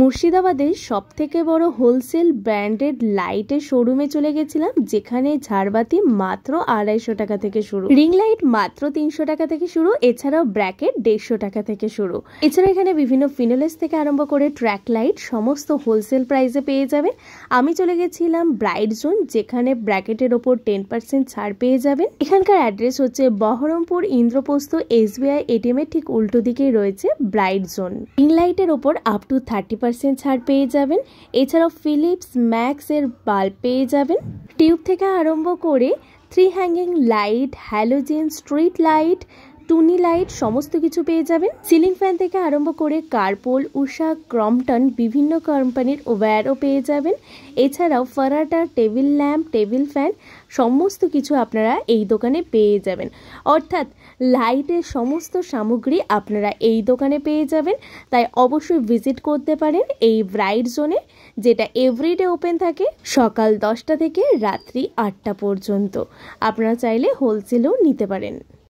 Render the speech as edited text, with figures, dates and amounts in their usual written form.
মুর্শিদাবাদের সবথেকে বড় হোলসেল ব্র্যান্ডেড লাইটের শোরুমে চলে গেছিলাম, যেখানে ঝাড়বাতি মাত্র 250 টাকা থেকে শুরু, রিং লাইট মাত্র 300 টাকা থেকে শুরু, এছাড়াও ব্র্যাকেট 150 টাকা থেকে শুরু। এছাড়া এখানে বিভিন্ন ফিনোলেস থেকে আরম্ভ করে ট্র্যাক লাইট সমস্ত হোলসেল প্রাইসে পেয়ে যাবেন। আমি চলে গেছিলাম ব্রাইট জোন, যেখানে ব্র্যাকেটের ওপর 10% ছাড় পেয়ে যাবেন। এখানকার অ্যাড্রেস হচ্ছে বহরমপুর ইন্দ্রপ্রস্থ SBI ATM এর ঠিক উল্টো দিকেই রয়েছে ব্রাইট জোন। রিং লাইটের ওপর আপ টু 30% ছাড় পেয়ে যাবেন। এছাড়াও ফিলিপস ম্যাক্স এর বাল্ব পেয়ে যাবেন। টিউব থেকে আরম্ভ করে 3 hanging light, halogen, street light, টুনি লাইট সমস্ত কিছু পেয়ে যাবেন। সিলিং ফ্যান থেকে আরম্ভ করে কার্পোল, উষা, ক্রম্পটন বিভিন্ন কোম্পানির ওয়্যারও পেয়ে যাবেন। এছাড়াও ফারাটা, টেবিল ল্যাম্প, টেবিল ফ্যান সমস্ত কিছু আপনারা এই দোকানে পেয়ে যাবেন। অর্থাৎ লাইটের সমস্ত সামগ্রী আপনারা এই দোকানে পেয়ে যাবেন। তাই অবশ্যই ভিজিট করতে পারেন এই ব্রাইট জোনে, যেটা এভরিডে ওপেন থাকে সকাল 10টা থেকে রাত্রি 8টা পর্যন্ত। আপনারা চাইলে হোলসেলেও নিতে পারেন।